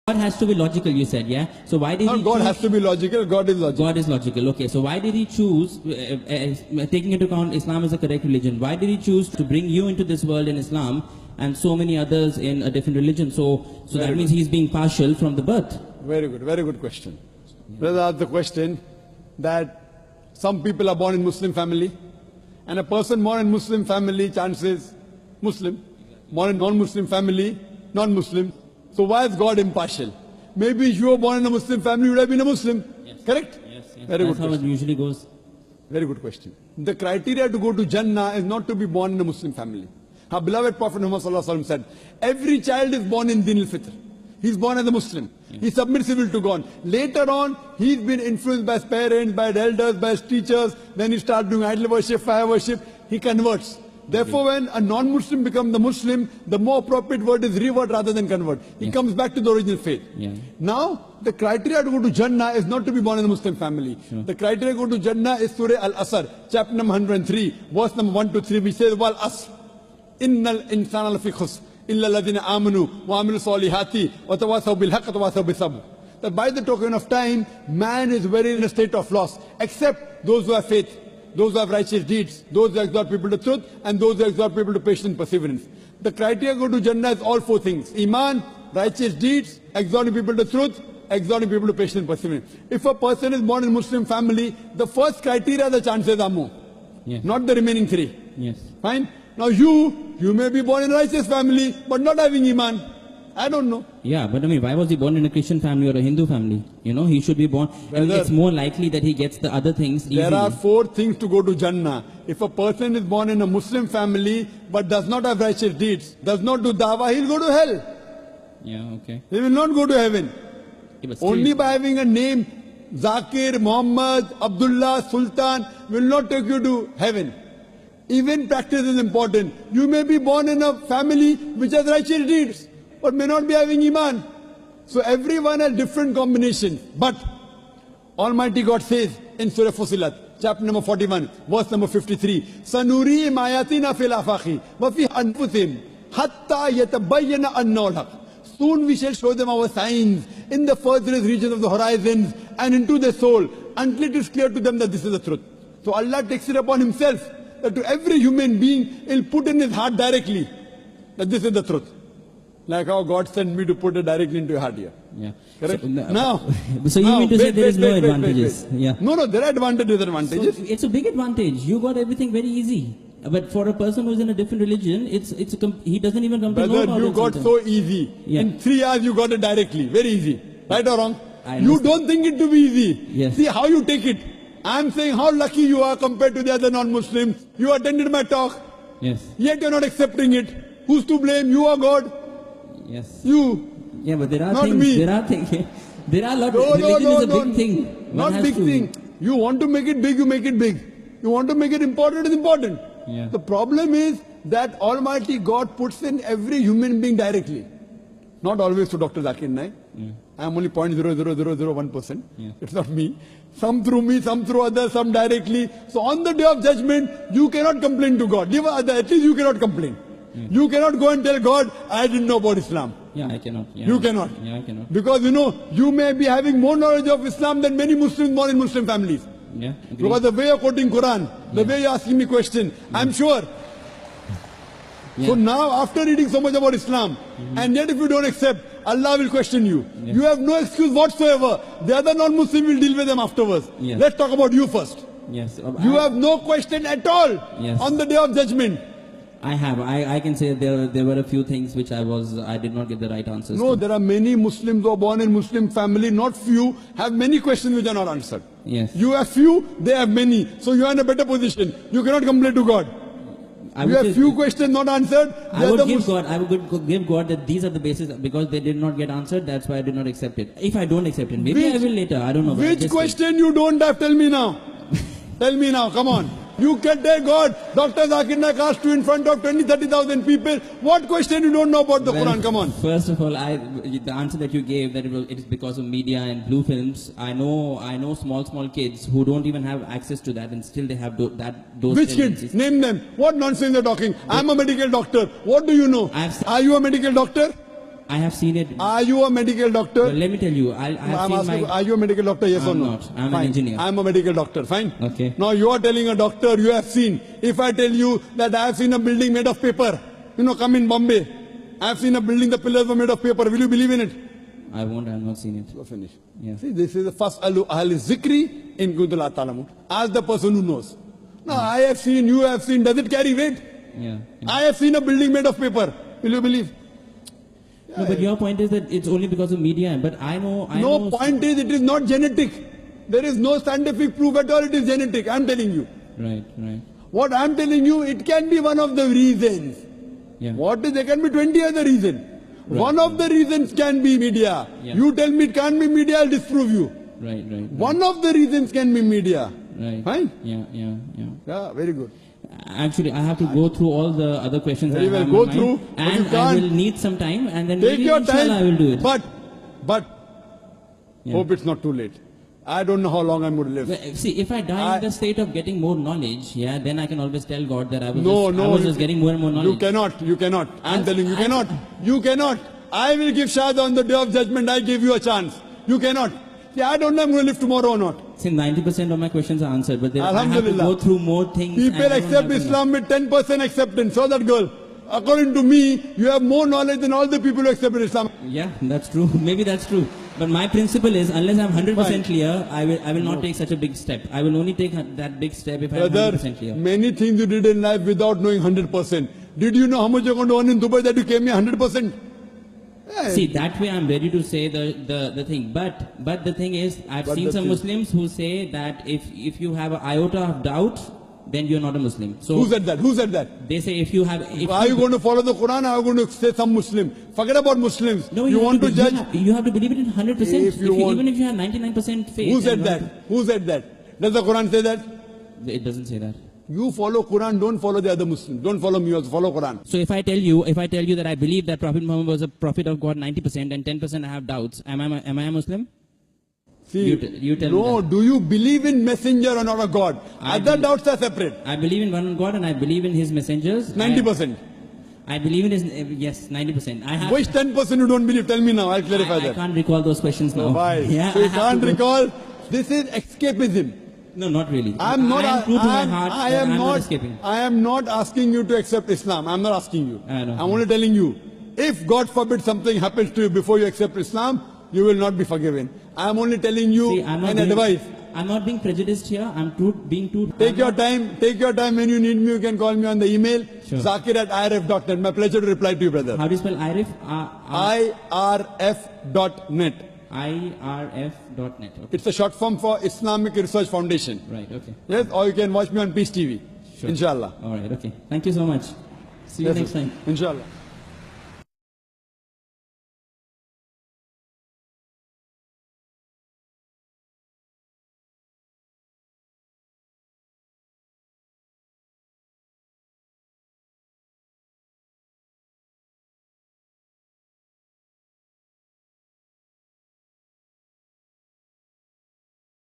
God has to be logical, you said, yeah? So why did he God choose? has to be logical, God is logical. God is logical, okay. So why did he choose, taking into account Islam is a correct religion, why did he choose to bring you into this world in Islam and so many others in a different religion? So that means he's being partial from the birth. Very good question. Brother asked the question that some people are born in Muslim family, and a person born in Muslim family, chances Muslim, born in non-Muslim family, non-Muslim. So why is God impartial? Maybe if you were born in a Muslim family, you would have been a Muslim. Yes. Correct? Yes. Very That's good how question. it usually goes. Very good question. The criteria to go to Jannah is not to be born in a Muslim family. Our beloved Prophet Muhammad said, every child is born in Din al-Fitr. He's born as a Muslim. Yes. He's submissive to God. Later on, he's been influenced by his parents, by his elders, by his teachers. Then he starts doing idol worship, fire worship. He converts. Therefore, when a non-Muslim becomes the Muslim, the more appropriate word is revert rather than convert. He comes back to the original faith. Yeah. Now, the criteria to go to Jannah is not to be born in a Muslim family. Sure. The criteria to go to Jannah is Surah Al-Asr, chapter number 103, verse number 1 to 3, which says, Wal Asr, Innal insana lafi khusr, illa alladhina amanu, wa amilu salihati, wa tawasaw bil haqq, wa tawasaw bis sabr. That by the token of time, man is very in a state of loss, except those who have faith. Those who have righteous deeds, those who exhort people to truth, and those who exhort people to patience and perseverance. The criteria to go to Jannah is all four things. Iman, righteous deeds, exhorting people to truth, exhorting people to patience and perseverance. If a person is born in a Muslim family, the first criteria, the chances are more. Yes. Not the remaining three. Yes. Fine? Now you may be born in a righteous family, but not having Iman. I don't know. Yeah, but I mean, why was he born in a Christian family or a Hindu family? You know, he should be born. I mean, it's more likely that he gets the other things easily. There are four things to go to Jannah. If a person is born in a Muslim family but does not have righteous deeds, does not do dawah, he'll go to hell. Yeah, okay. He will not go to heaven. Yeah, only by having a name, Zakir, Muhammad, Abdullah, Sultan, will not take you to heaven. Even practice is important. You may be born in a family which has righteous deeds, but may not be having Iman. So everyone has different combinations. But Almighty God says in Surah Fusilat, chapter number 41, verse number 53, Sanuri mayatina fil afaqi wa fi anfusihim hatta yatabayyana annahu al-haq. Soon we shall show them our signs in the furthest regions of the horizons and into their soul until it is clear to them that this is the truth. So Allah takes it upon himself that to every human being he'll put in his heart directly that this is the truth. Like how God sent me to put it directly into your heart here. Yeah. Correct? So you mean to say there is no advantages? Yeah. No, there are advantages. So it's a big advantage. You got everything very easy. But for a person who's in a different religion, he doesn't even come to know about it. You got so easy. Yeah. In 3 hours you got it directly. Very easy. Right or wrong? You don't think it to be easy. Yes. See how you take it. I'm saying how lucky you are compared to the other non-Muslims. You attended my talk. Yes. Yet you're not accepting it. Who's to blame? You or God? Yes. You. Yeah, but there are not things. Me. There are things. There are a lot. Religion is a big thing. Not big thing. You want to make it big, you make it big. You want to make it important, it's important. Yeah. The problem is that Almighty God puts in every human being directly. Not always to Dr. ذاكر Naik. I am only 0.00001%. Yeah. It's not me. Some through me, some through others, some directly. So on the day of judgment, you cannot complain to God. At least you cannot complain. Yeah. You cannot go and tell God, I didn't know about Islam. Yeah, I cannot. Yeah. You cannot. Yeah, I cannot. Because you may be having more knowledge of Islam than many Muslims born in Muslim families. Yeah, because the way you're quoting Quran, the way you're asking me question, I'm sure. Yeah. So now after reading so much about Islam, and yet if you don't accept, Allah will question you. Yeah. You have no excuse whatsoever. The other non-Muslim will deal with them afterwards. Yes. Let's talk about you first. Yes. You have no question at all on the day of judgment. I have. I can say there were a few things which I did not get the right answers No, to. there are many Muslims who are born in Muslim family, not few, have many questions which are not answered. Yes. You have few, they have many. So you are in a better position. You cannot complain to God. You have few questions not answered. I would give God that these are the basis because they did not get answered. That's why I did not accept it. If I don't accept it, maybe I will later. I don't know. Which question you don't have? Tell me now. Tell me now. Come on. You can tell God, Dr. ذاكر Naik asked you in front of 20-30,000 people. What question you don't know about the Quran? Come on. First of all, the answer that you gave that it is because of media and blue films. I know small kids who don't even have access to that, and still they have those. Which kids? Name them. What nonsense you're talking? I'm a medical doctor. What do you know? Are you a medical doctor? I have seen it. Are you a medical doctor? Well, let me tell you, I have I'm seen asking, my... are you a medical doctor? Yes or I'm no? not. I'm Fine. an engineer. I'm a medical doctor. Fine. Okay. Now you are telling a doctor you have seen. If I tell you that I have seen a building made of paper, come in Bombay. I have seen a building, the pillars were made of paper. Will you believe in it? I won't. I have not seen it. So finish. Yeah. See, this is the first ahli zikri in Kuntul Ta'lamun. Ask the person who knows. No, I have seen, you have seen. Does it carry weight? Yeah. I have seen a building made of paper. Will you believe? No, but your point is that it's only because of media. But I know. Point is it is not genetic. There is no scientific proof at all. It is genetic. I'm telling you. Right. Right. What I'm telling you, it can be one of the reasons. Yeah. There can be 20 other reasons. Right. One of the reasons can be media. Yeah. You tell me it can't be media, I'll disprove you. Right. One of the reasons can be media. Right. Fine? Yeah, very good. Actually, I have to go through all the other questions. Very well, go through. And I will need some time, and then take maybe your time. I will do it. But hope it's not too late. I don't know how long I'm going to live. Well, see, if I die in the state of getting more knowledge, then I can always tell God that I was just getting more and more knowledge. You cannot. I'm telling you, you cannot. I will give Shahada on the day of judgment. I give you a chance. You cannot. See, I don't know I'm going to live tomorrow or not. See, 90% of my questions are answered, but I have to Alhamdulillah. go through more things. People accept Islam with 10% acceptance. So that girl, according to me, you have more knowledge than all the people who accept Islam. Yeah, that's true. Maybe that's true. But my principle is, unless I'm 100% clear, I will not take such a big step. I will only take that big step if I'm 100% clear. Many things you did in life without knowing 100%. Did you know how much you're going to earn in Dubai that you came here 100%? See, that way I'm ready to say the thing. But the thing is, I've seen some Muslims who say that if you have an iota of doubt, then you're not a Muslim. So who said that? Who said that? They say if you have... Are you going to follow the Quran or are you going to say some Muslim? Forget about Muslims. No, you want to judge? You have to believe it in 100%. Even if you have 99% faith. Who said that? Who said that? Does the Quran say that? It doesn't say that. You follow Quran, don't follow the other Muslims. Don't follow me also, follow Quran. So if I tell you that I believe that Prophet Muhammad was a prophet of God 90% and 10% I have doubts, am I a Muslim? See, you tell me. No, do you believe in messenger or not a God? Other doubts are separate. I believe in one God and I believe in his messengers. 90%. I believe in his, yes, 90%. Which 10% you don't believe? Tell me now, I'll clarify that. I can't recall those questions now. Why? Yeah, so you can't recall? This is escapism. No, not really. I am not asking you to accept Islam. I'm not asking you. I'm only telling you, if God forbid something happens to you before you accept Islam, you will not be forgiven. I'm only telling you an advice. I'm not being prejudiced here. I'm being true. Take your time. When you need me, you can call me on the email. Sure. ذاكر@irf.net. My pleasure to reply to you, brother. How do you spell IRF? irf.net. irf.net. Okay. It's a short form for Islamic Research Foundation. Right, okay. Yes, or you can watch me on Peace TV. Sure. Inshallah. All right, okay. Thank you so much. See you next time. Inshallah.